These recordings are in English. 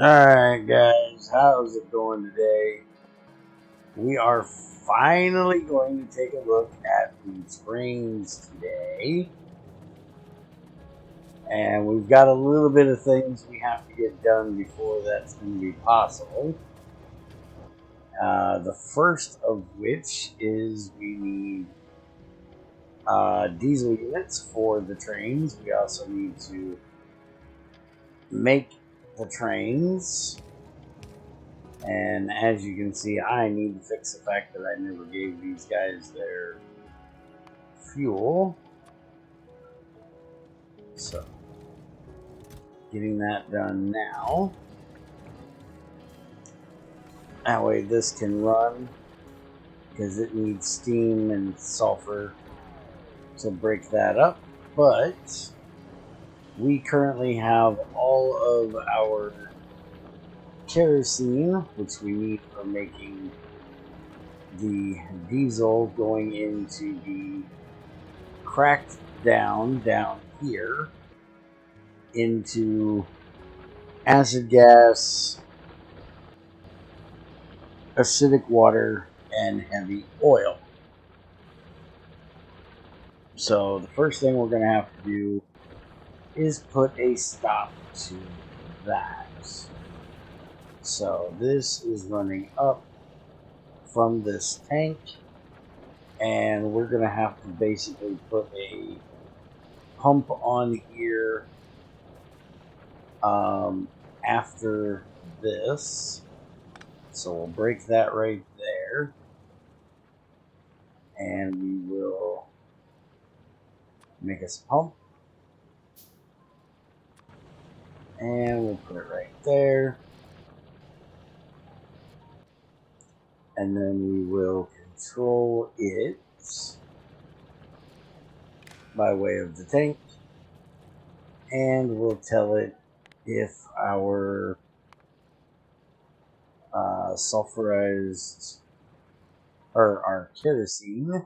Alright guys, how's it going today? We are finally going to take a look at the trains today. And we've got a little bit of things we have to get done before that's going to be possible. The first of which is we need diesel units for the trains. We also need to make the trains. And as you can see, I need to fix the fact that I never gave these guys their fuel. So, getting that done now. That way this can run, because it needs steam and sulfur to break that up. But we currently have all of our kerosene, which we need for making the diesel, going into the cracked down here into acid gas, acidic water, and heavy oil. So the first thing we're going to have to do is put a stop to that. So this is running up from this tank, and we're going to have to basically put a pump on here after this. So we'll break that right there, and we will make us a pump, and we'll put it right there, and then we will control it by way of the tank, and we'll tell it if our sulfurized, or our kerosene,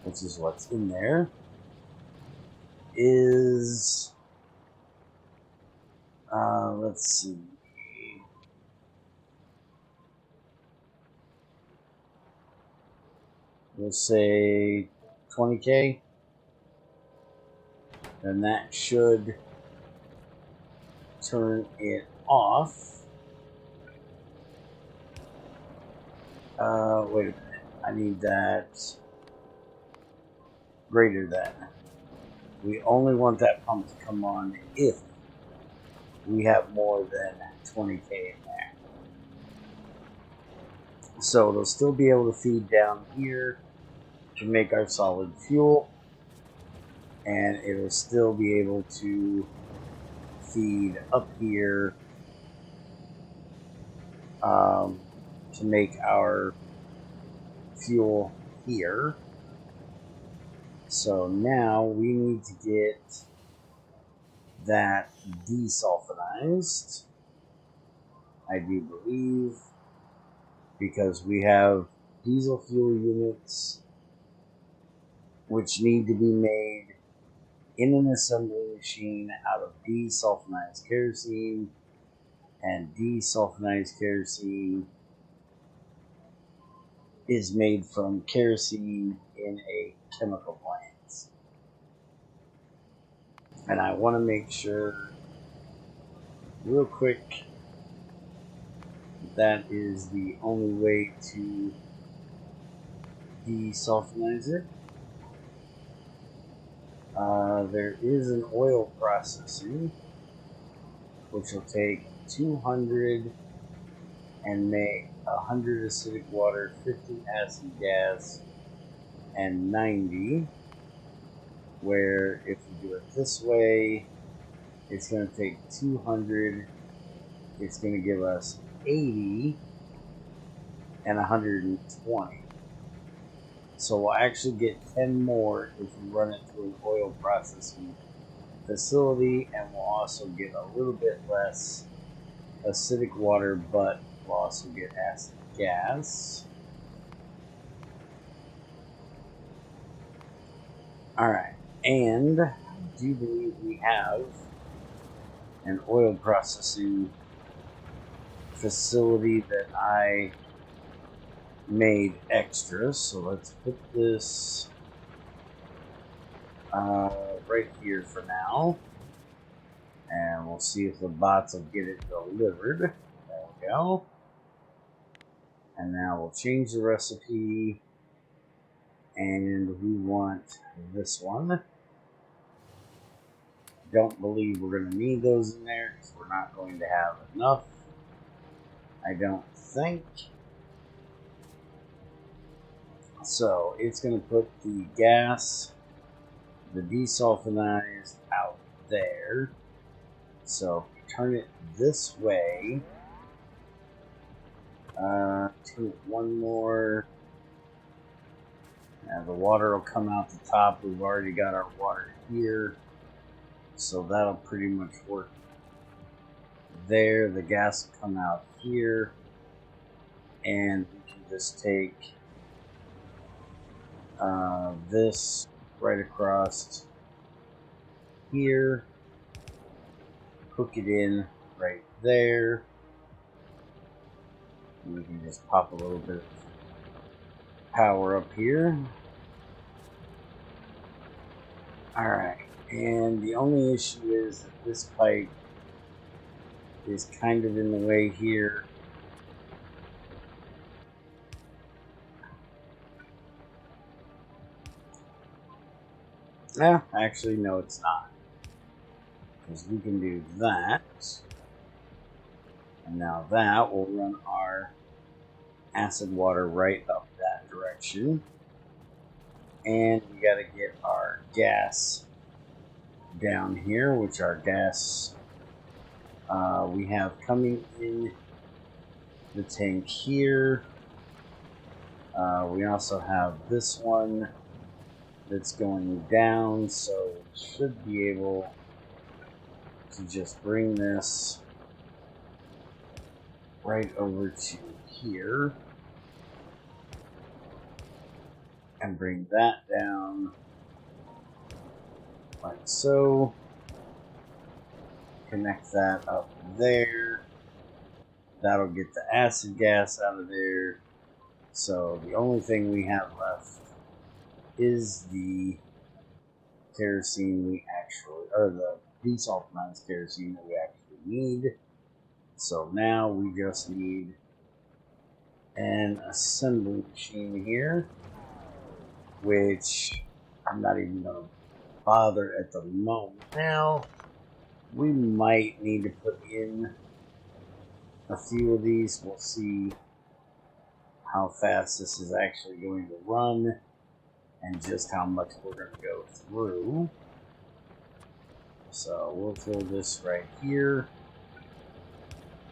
which is what's in there, is let's see, we'll say 20K, then that should turn it off. Wait a minute, I need that greater than. We only want that pump to come on if we have more than 20K in there. So it'll still be able to feed down here to make our solid fuel, and it'll still be able to feed up here to make our fuel here. So now we need to get that desulfonized, I do believe, because we have diesel fuel units which need to be made in an assembly machine out of desulfonized kerosene, and desulfonized kerosene is made from kerosene in a chemical plant. And I want to make sure real quick that is the only way to desulfonize it. There is an oil processing which will take 200 and make 100 acidic water, 50 acid gas, and 90. Where if we do it this way, it's going to take 200, it's going to give us 80 and 120. So we'll actually get 10 more if we run it through an oil processing facility, and we'll also get a little bit less acidic water, but we'll also get acid gas. Alright, and I do believe we have an oil processing facility that I made extra. So let's put this right here for now. And we'll see if the bots will get it delivered. There we go. And now we'll change the recipe. And we want this one. Don't believe we're going to need those in there because we're not going to have enough. I don't think. So it's going to put the gas, the desulfonized out there. So if we turn it this way, turn it one more. Now the water will come out the top. We've already got our water here. So that'll pretty much work there. The gas will come out here. And we can just take this right across here. Hook it in right there. And we can just pop a little bit of power up here. Alright, and the only issue is that this pipe is kind of in the way here. Actually, no, it's not. Because we can do that. And now that will run our acid water right up that direction. And we got to get our gas down here, which our gas we have coming in the tank here. We also have this one that's going down, so we should be able to just bring this right over to here and bring that down like so. Connect that up there. That'll get the acid gas out of there. So the only thing we have left is the kerosene we actually, or the desulfonized kerosene that we actually need. So now we just need an assembly machine here, which I'm not even going to bother at the moment. Now, we might need to put in a few of these. We'll see how fast this is actually going to run and just how much we're going to go through. So we'll throw this right here,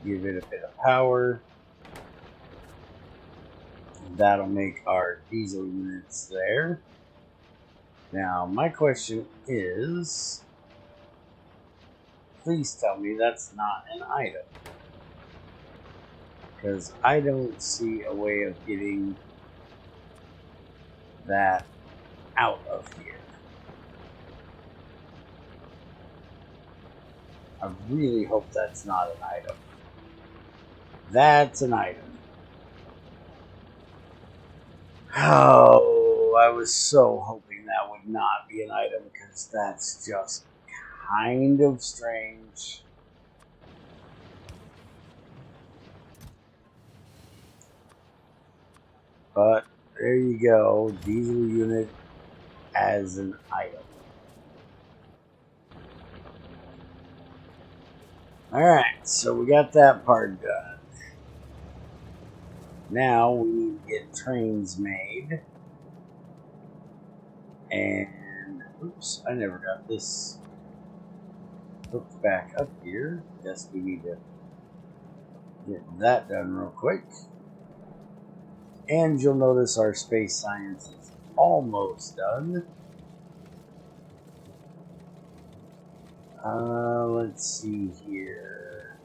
give it a bit of power. That'll make our diesel units there. Now my question is, please tell me that's not an item, because I don't see a way of getting that out of here. I really hope that's not an item. That's an item. Oh, I was so hoping that would not be an item, because that's just kind of strange. But there you go, diesel unit as an item. Alright, so we got that part done. Now we need to get trains made. And, oops, I never got this hooked back up here. Guess we need to get that done real quick. And you'll notice our space science is almost done. Let's see here.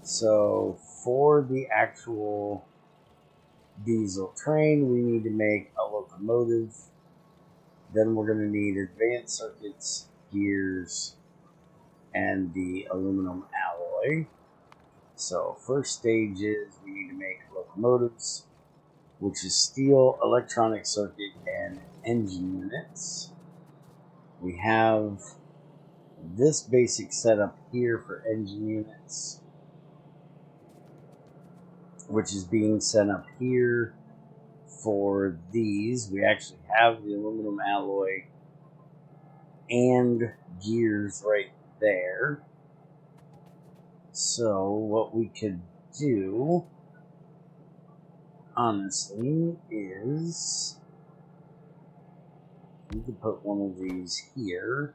So for the actual diesel train, we need to make a locomotive. Then we're going to need advanced circuits, gears, and the aluminum alloy. So first stage is we need to make locomotives, which is steel, electronic circuit, and engine units. We have this basic setup here for engine units, which is being sent up here for these. We actually have the aluminum alloy and gears right there. So what we could do, honestly, is we could put one of these here,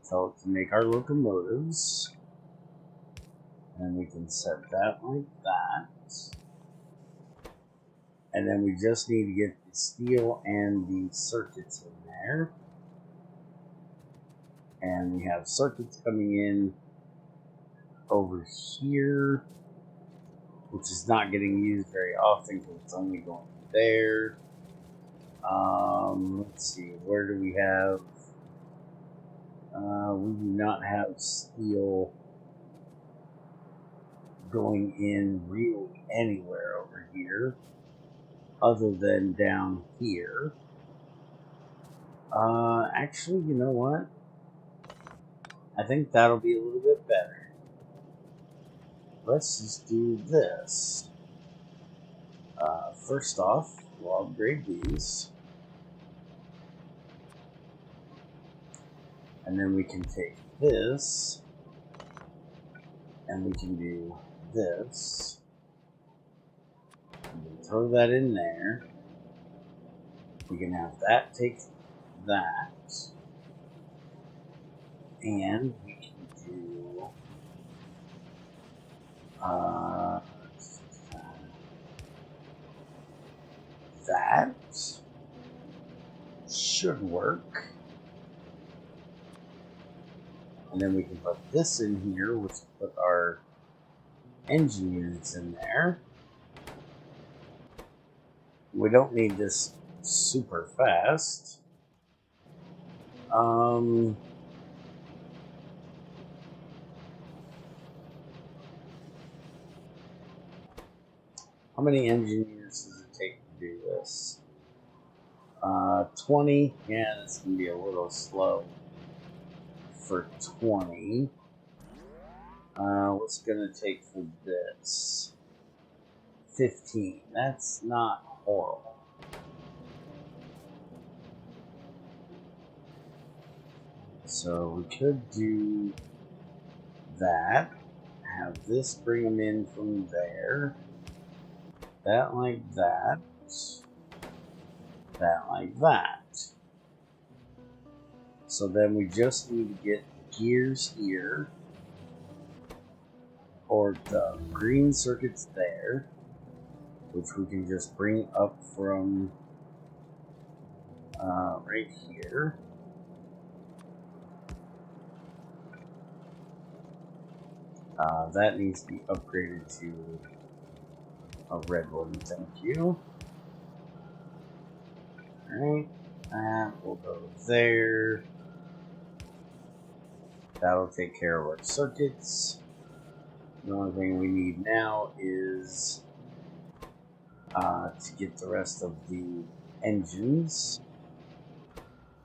tell it to make our locomotives, and we can set that like that. And then we just need to get the steel and the circuits in there. And we have circuits coming in over here, which is not getting used very often because it's only going there. Let's see, where do we have? We do not have steel going in really anywhere over here, other than down here. Actually, you know what? I think that'll be a little bit better. Let's just do this. First off, we'll upgrade these. And then we can take this, and we can do this. And then throw that in there. We can have that take that. And we can do that. Should work. And then we can put this in here, which will put our engine units in there. We don't need this super fast. How many engine units does it take to do this? 20. Yeah, this can be a little slow for 20. What's gonna take for this? 15. That's not horrible. So we could do that. Have this bring them in from there. That like that. That like that. So then we just need to get gears here, or the green circuits there, which we can just bring up from right here. That needs to be upgraded to a red one, thank you. Alright, that will go there. That'll take care of our circuits. The only thing we need now is to get the rest of the engines.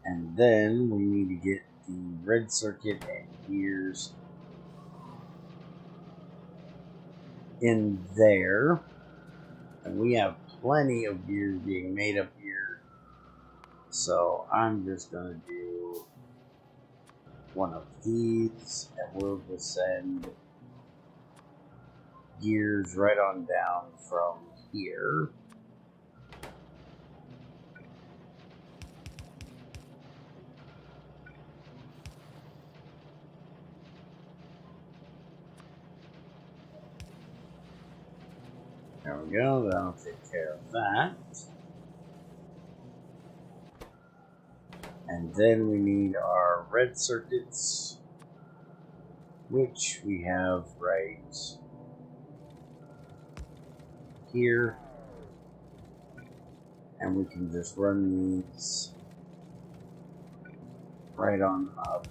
And then we need to get the red circuit and gears in there. And we have plenty of gears being made up here. So I'm just going to do one of these, and we'll just send gears right on down from here. There we go, that'll take care of that. And then we need our red circuits, which we have right here. And we can just run these right on up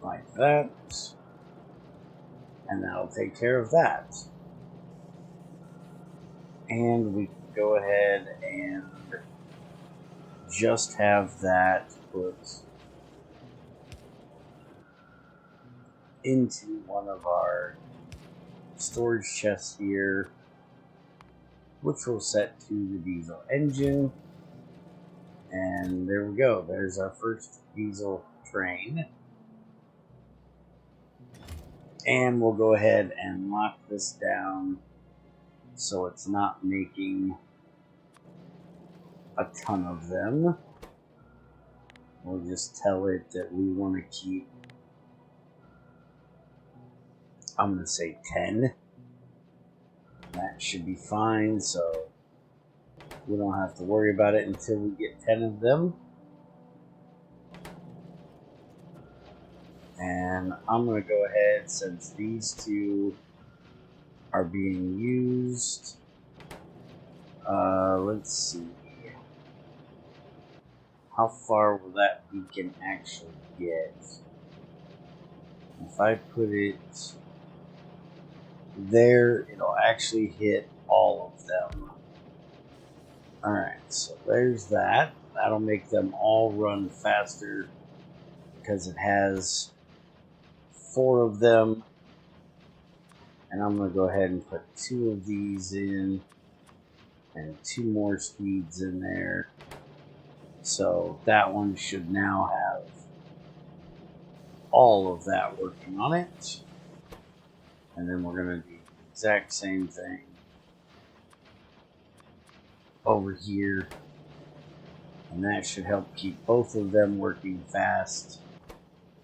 like that. And that'll take care of that. And we can go ahead and just have that put into one of our storage chests here, which we'll set to the diesel engine. And there we go. There's our first diesel train. And we'll go ahead and lock this down so it's not making a ton of them. We'll just tell it that we want to keep, I'm going to say 10. That should be fine, so we don't have to worry about it until we get 10 of them. And I'm going to go ahead, since these two are being used, let's see. How far will that beacon actually get? If I put it there, it'll actually hit all of them. Alright, so there's that. That'll make them all run faster because it has 4 of them. And I'm going to go ahead and put 2 of these in and 2 more speeds in there. So that one should now have all of that working on it. And then we're going to do the exact same thing over here. And that should help keep both of them working fast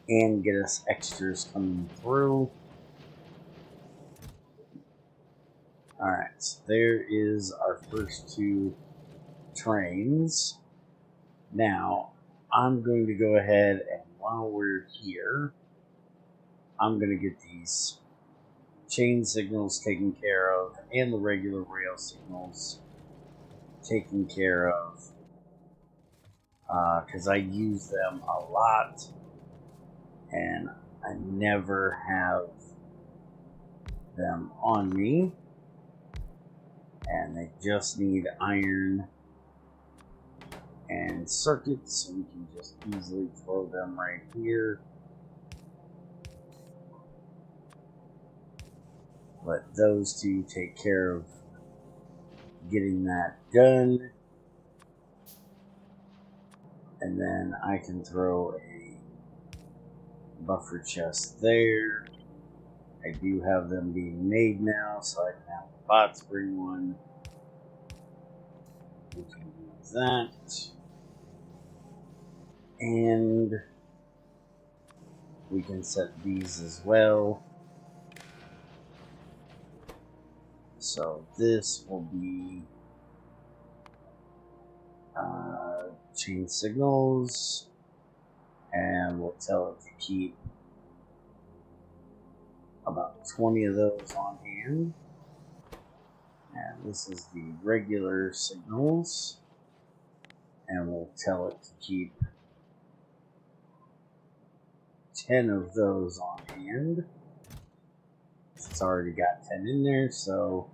and get us extras coming through. Alright, so there is our first 2 trains. Now, I'm going to go ahead and while we're here, I'm going to get these chain signals taken care of and the regular rail signals taken care of because I use them a lot and I never have them on me, and they just need iron and circuits, so we can just easily throw them right here. Let those 2 take care of getting that done. And then I can throw a buffer chest there. I do have them being made now, so I can have the bots bring one. We can do that. And we can set these as well. So this will be chain signals, and we'll tell it to keep about 20 of those on hand. And this is the regular signals, and we'll tell it to keep 10 of those on hand. It's already got 10 in there, so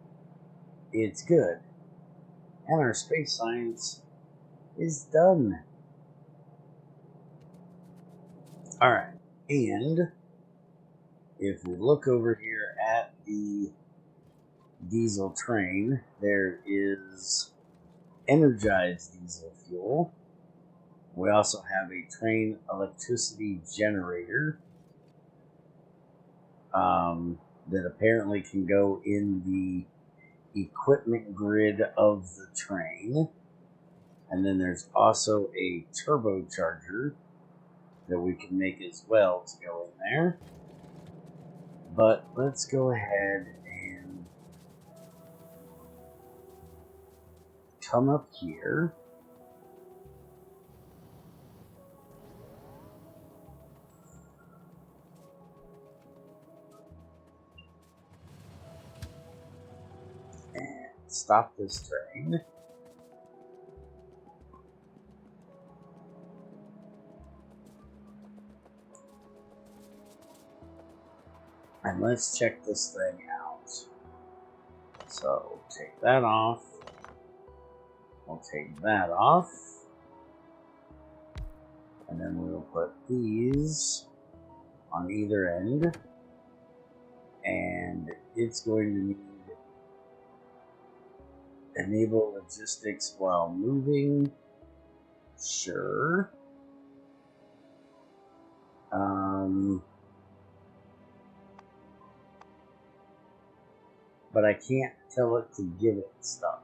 it's good. And our space science is done. Alright, and if we look over here at the diesel train, there is energized diesel fuel. We also have a train electricity generator that apparently can go in the equipment grid of the train. And then there's also a turbocharger that we can make as well to go in there. But let's go ahead and come up here. And stop this train. And let's check this thing out. So take that off. We'll take that off. And then we'll put these on either end. And it's going to need enable logistics while moving. Sure. But I can't tell it to give it stuff.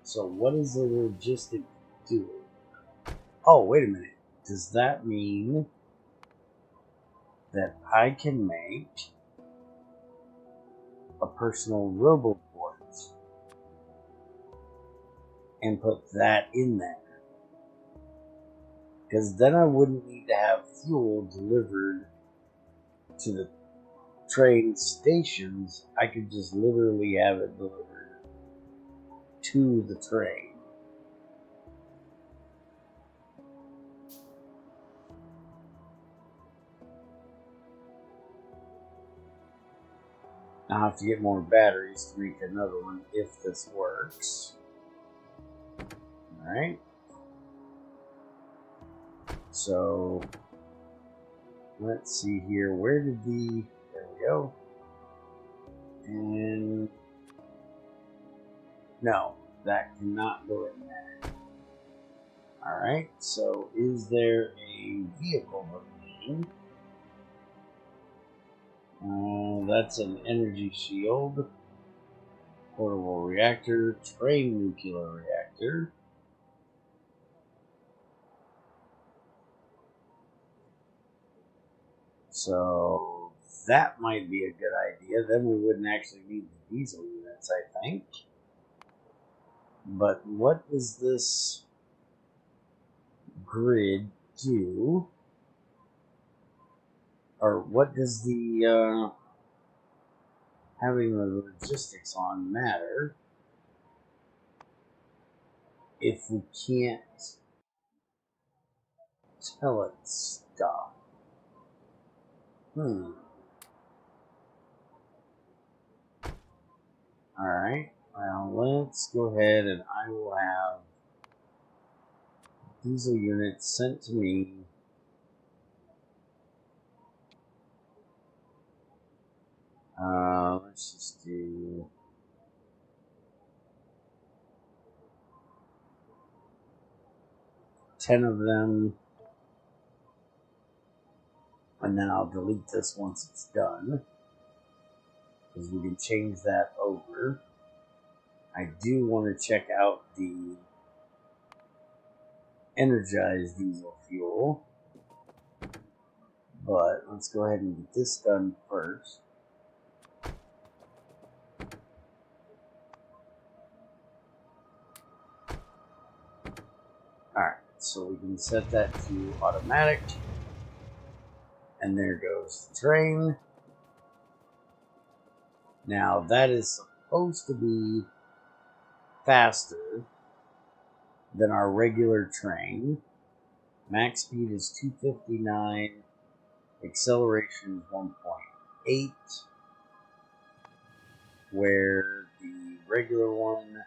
So what is the logistic doing? Oh, wait a minute. Does that mean that I can make a personal roboport and put that in there? Because then I wouldn't need to have fuel delivered to the train stations. I could just literally have it delivered to the train. I'll have to get more batteries to make another one if this works. Alright. So, let's see here. Where did the... There we go. And... No, that cannot go in there. Alright, so is there a vehicle remaining? That's an energy shield, portable reactor, train nuclear reactor. So that might be a good idea. Then we wouldn't actually need the diesel units, I think. But what does this grid do? Or what does the having the logistics on matter if we can't tell it stuff? Alright, well, let's go ahead and I will have diesel units sent to me. Let's just do 10 of them, and then I'll delete this once it's done, because we can change that over. I do want to check out the energized diesel fuel, but let's go ahead and get this done first. Alright, so we can set that to automatic. And there goes the train. Now that is supposed to be faster than our regular train. Max speed is 259. Acceleration is 1.8. Where the regular one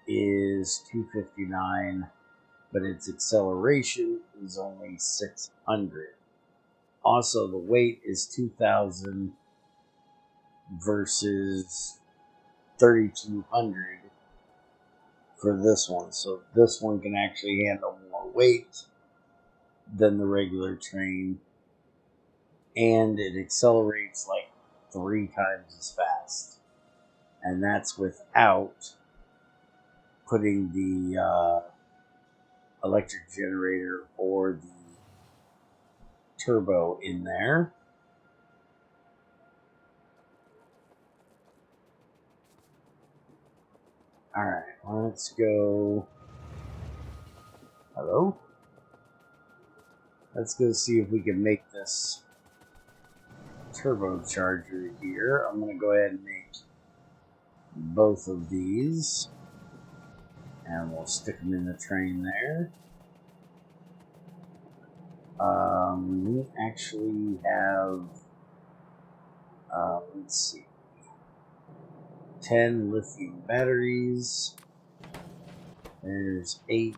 is 259, but its acceleration is only 600. Also, the weight is 2,000 versus 3,200 for this one. So this one can actually handle more weight than the regular train, and it accelerates like 3 times as fast. And that's without putting the electric generator or the turbo in there. Alright, let's go. Hello? Let's go see if we can make this turbocharger here. I'm going to go ahead and make both of these. And we'll stick them in the train there. We actually have Let's see. 10 lithium batteries. There's 8.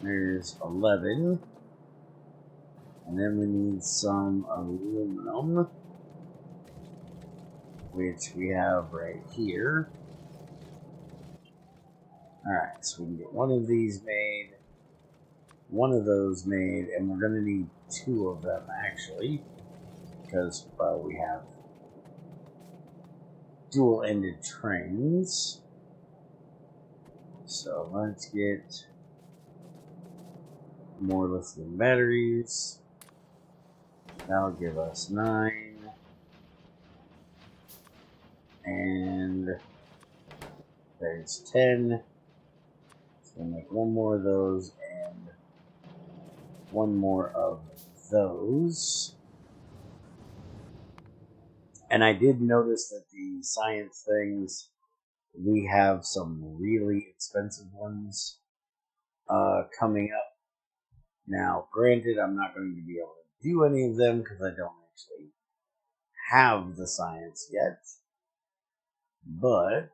There's 11. And then we need some aluminum, which we have right here. Alright, so we can get one of these made, one of those made, and we're going to need 2 of them actually, because we have dual-ended trains. So let's get more lithium batteries. That'll give us 9. And there's 10. So we'll make 1 more of those and 1 more of those. And I did notice that the science things, we have some really expensive ones coming up. Now, granted, I'm not going to be able to do any of them because I don't actually have the science yet. But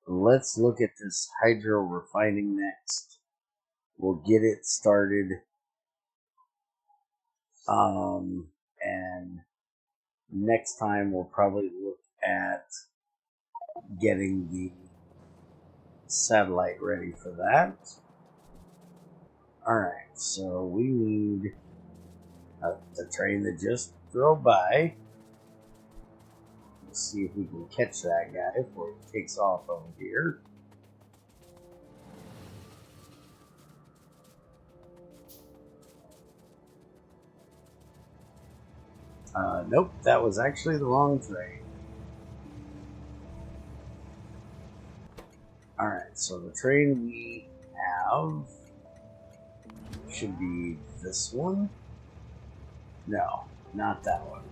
let's look at this hydro refining next. We'll get it started. And next time we'll probably look at getting the satellite ready for that. Alright, so we need the train that just drove by. Let's see if we can catch that guy before he takes off over here. Nope, that was actually the wrong train. Alright, so the train we have should be this one. No, not that one.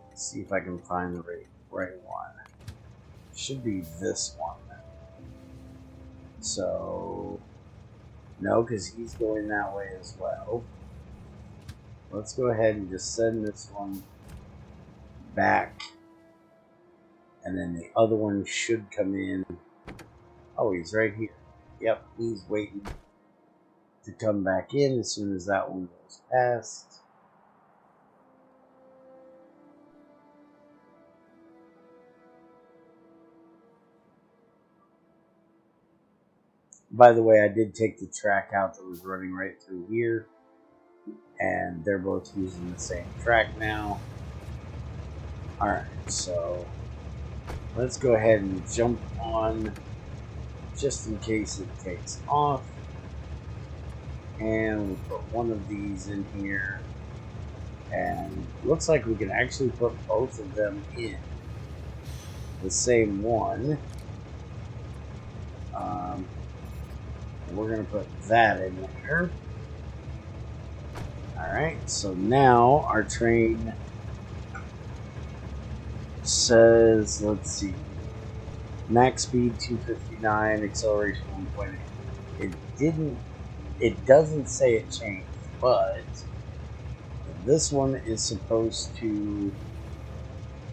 Let's see if I can find the right one. Should be this one. So, no, because he's going that way as well. Let's go ahead and just send this one back. And then the other one should come in. Oh, he's right here. Yep, he's waiting to come back in as soon as that one goes past. By the way, I did take the track out that was running right through here. And they're both using the same track now. Alright, so let's go ahead and jump on just in case it takes off. And we'll put one of these in here. And looks like we can actually put both of them in the same one. We're going to put that in there. Alright, so now our train says, let's see, max speed 259, acceleration 1.8. It doesn't say it changed, but this one is supposed to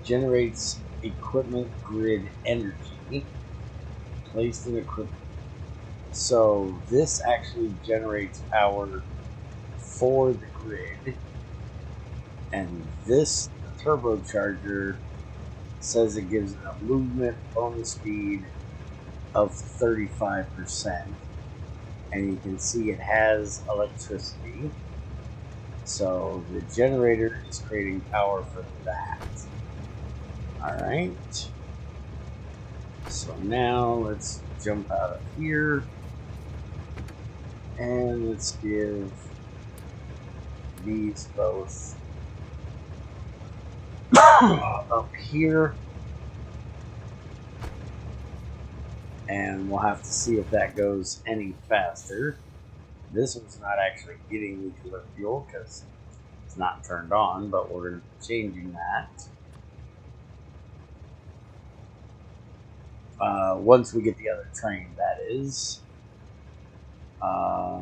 generate equipment grid energy placed in equipment. So this actually generates power for the grid, and this turbocharger says it gives it a movement bonus speed of 35%, and you can see it has electricity, so the generator is creating power for that. Alright, so now let's jump out of here and let's give these both up here, and we'll have to see if that goes any faster. This one's not actually getting nuclear fuel because it's not turned on, but we're going to be changing that once we get the other train, that is.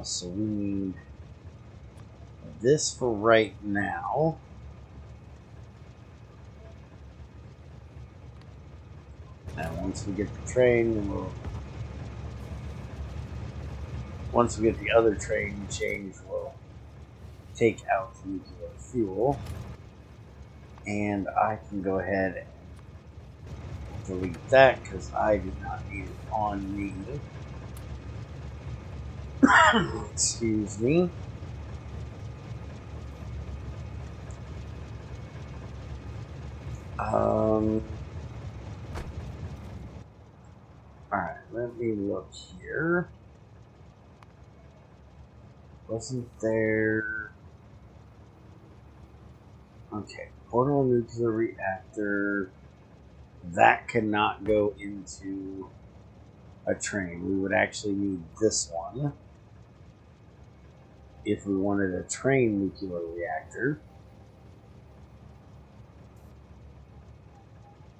So we need this for right now. And once we get the train, once we get the other train changed, we'll take out the nuclear fuel. And I can go ahead and delete that because I do not need it on me. Excuse me. Alright, let me look here. Wasn't there... Okay, portable nuclear reactor. That cannot go into a train. We would actually need this one if we wanted a train nuclear reactor.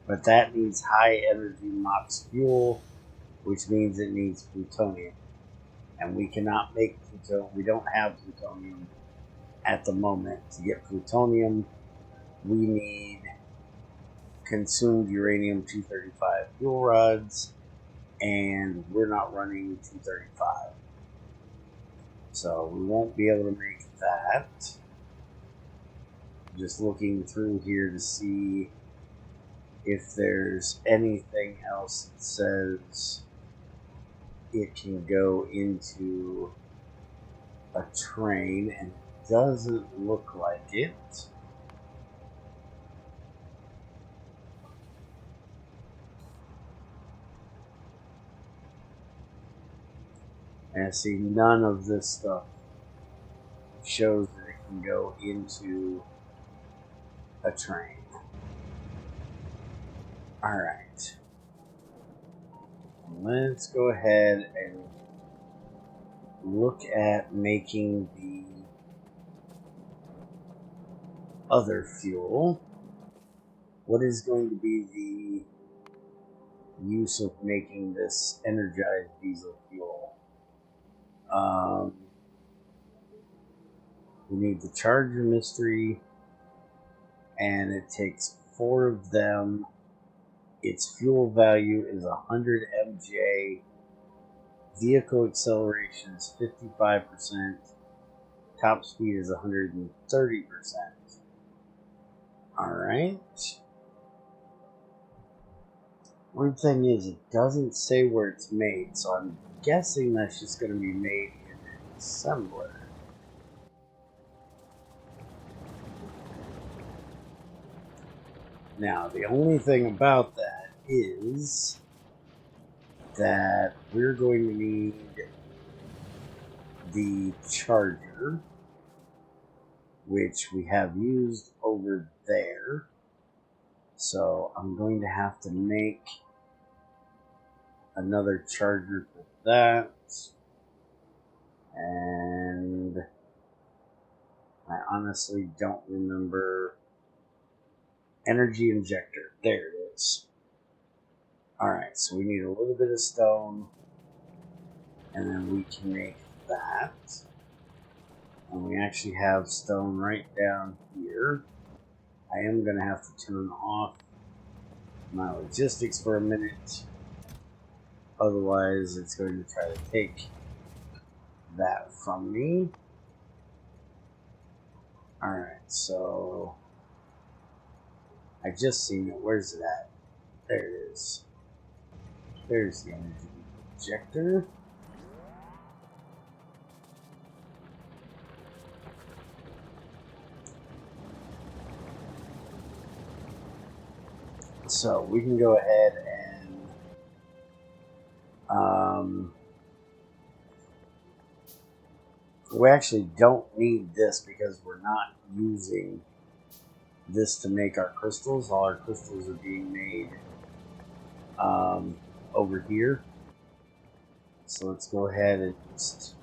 But that needs high energy MOX fuel, which means it needs plutonium. And we cannot make plutonium. We don't have plutonium at the moment. To get plutonium, we need consumed uranium-235 fuel rods, and we're not running 235. So we won't be able to make that. Just looking through here to see if there's anything else that says it can go into a train, and it doesn't look like it. And I see none of this stuff shows that it can go into a train. Alright. Let's go ahead and look at making the other fuel. What is going to be the use of making this energized diesel fuel? We need the charger mystery, and it takes 4 of them. Its fuel value is 100 MJ. Vehicle acceleration is 55%. Top speed is 130%. Alright. Weird thing is, it doesn't say where it's made, so I'm guessing that's just going to be made in an assembler. Now, the only thing about that is that we're going to need the charger, which we have used over there. So I'm going to have to make another charger for that. And I honestly don't remember. Energy injector. There it is. Alright, so we need a little bit of stone, and then we can make that. And we actually have stone right down here. I am going to have to turn off my logistics for a minute. Otherwise, it's going to try to take that from me. Alright, so I just seen it. Where's it at? There it is. There's the energy injector. So we can go ahead and we actually don't need this because we're not using this to make our crystals. All our crystals are being made over here. So let's go ahead and just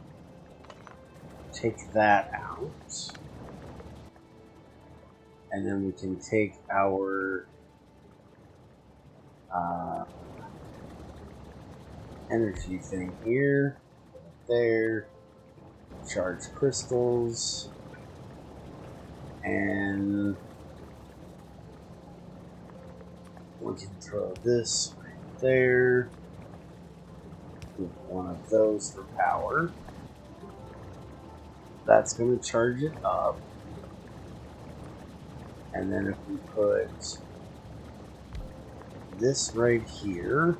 take that out. And then we can take our energy thing here, there, charge crystals, And we can throw this right there. With one of those for power. That's going to charge it up. And then if we put this right here,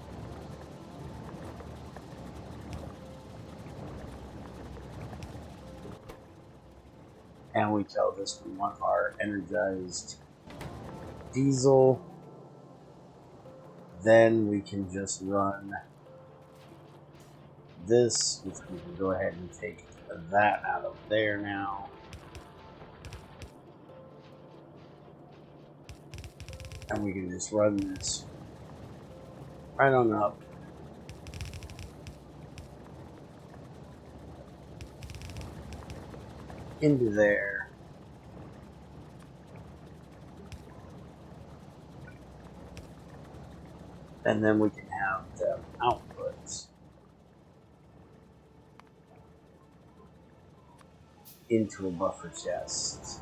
and we tell this we want our energized diesel, then we can just run this, which we can go ahead and take that out of there now. And we can just run this right on up. Into there. And then we can have the outputs into a buffer chest.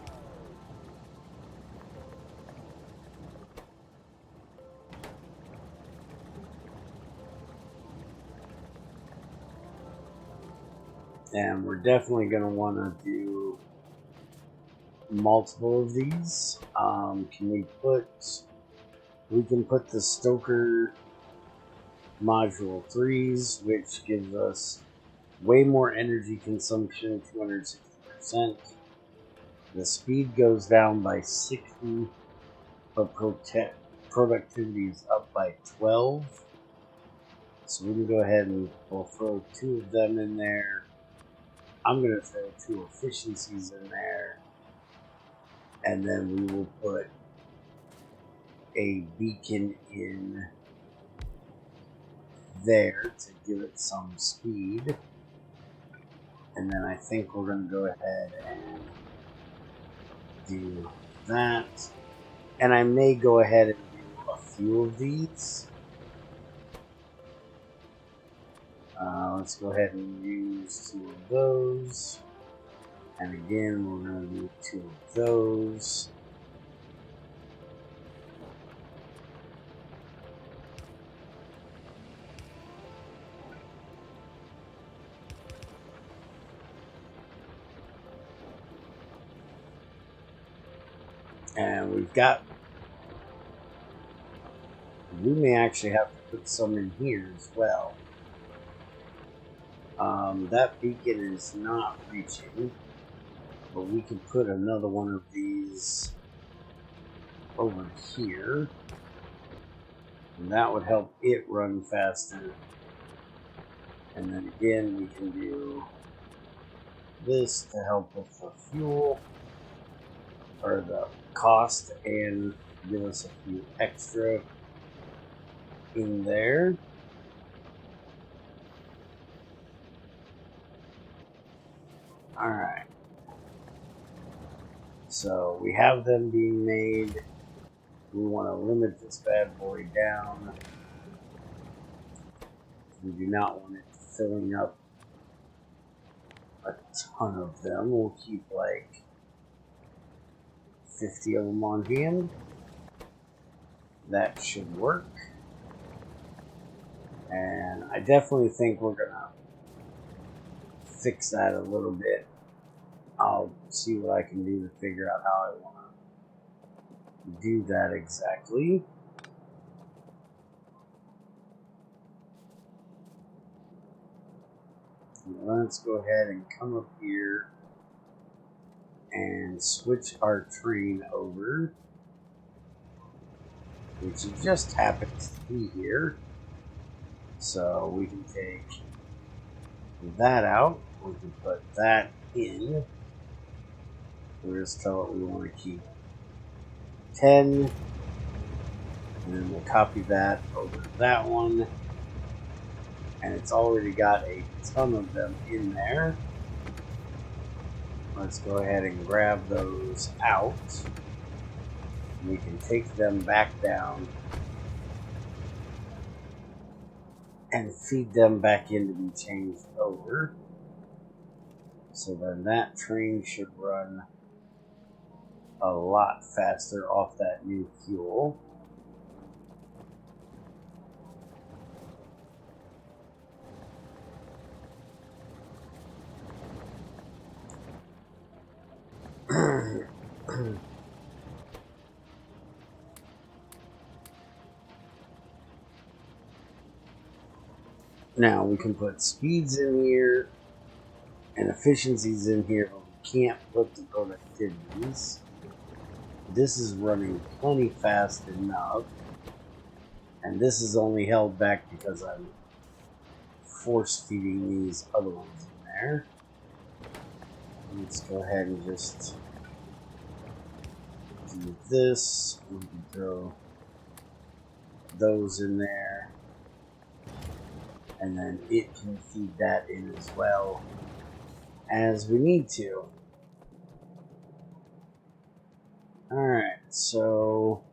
And we're definitely going to want to do multiple of these. We can put the Stoker module 3s, which gives us way more energy consumption, 260%. The speed goes down by 60, but productivity is up by 12. So we can go ahead and we'll throw 2 of them in there. I'm going to throw 2 efficiencies in there. And then we will put a beacon in there to give it some speed. And then I think we're going to go ahead and do that. And I may go ahead and do a few of these. Let's go ahead and use 2 of those. And again, we're going to do 2 of those. And we may actually have to put some in here as well. That beacon is not reaching, but we can put another one of these over here, and that would help it run faster. And then again, we can do this to help with the fuel, or the cost, and give us a few extra in there. Alright. So we have them being made. We want to limit this bad boy down. We do not want it filling up a ton of them. We'll keep like 50 of them on hand. That should work. And I definitely think we're gonna fix that a little bit. I'll see what I can do to figure out how I want to do that exactly. Let's go ahead and come up here and switch our train over, which it just happens to be here. So we can take that out. We can put that in. We'll just tell it we want to keep 10. And then we'll copy that over to that one. And it's already got a ton of them in there. Let's go ahead and grab those out. We can take them back down and feed them back in to be changed over. So then that train should run a lot faster off that new fuel. Now we can put speeds in here and efficiencies in here, but we can't put the productivities. This is running plenty fast enough, and this is only held back because I'm force feeding these other ones in there. Let's go ahead and just do this. We can throw those in there, and then it can feed that in as well as we need to. Alright, so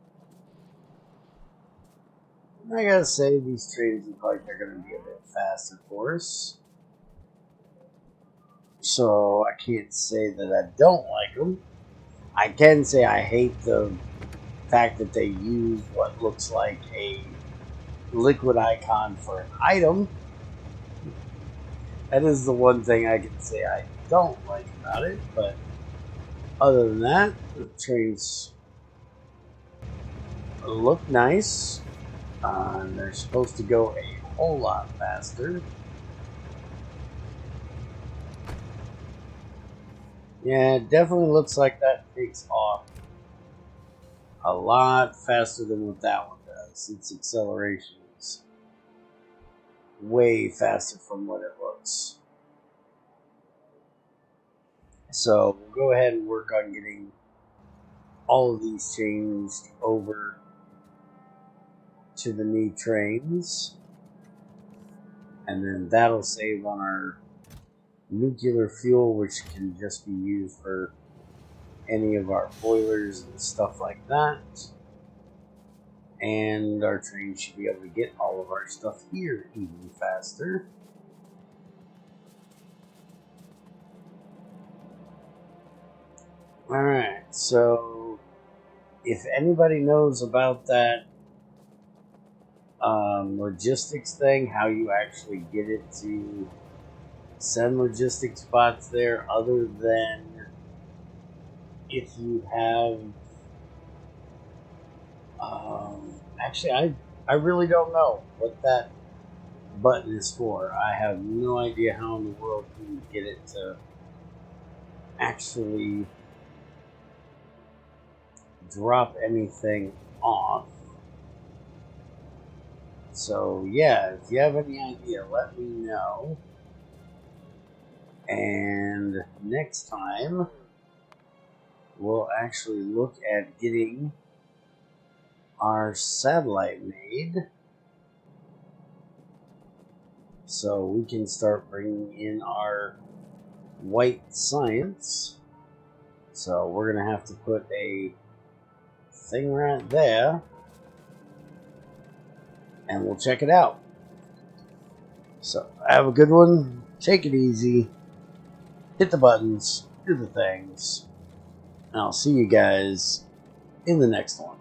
I gotta say these trains look like they're gonna be a bit fast, of course. So I can't say that I don't like them. I can say I hate the fact that they use what looks like a liquid icon for an item. That is the one thing I can say I don't like about it, but other than that, the trains look nice. They're supposed to go a whole lot faster. Yeah, it definitely looks like that takes off a lot faster than what that one does. Its acceleration is way faster from what it looks. So we'll go ahead and work on getting all of these changed over to the new trains, and then that'll save on our nuclear fuel, which can just be used for any of our boilers and stuff like that. And our train should be able to get all of our stuff here even faster. Alright, so if anybody knows about that logistics thing, how you actually get it to send logistics bots there, other than if you have actually I really don't know what that button is for. I have no idea how in the world you can get it to actually drop anything off. So yeah, if you have any idea, let me know. And next time, we'll actually look at getting our satellite made, so we can start bringing in our white science. So we're going to have to put a thing right there, and we'll check it out. So have a good one, take it easy, hit the buttons, do the things, and I'll see you guys in the next one.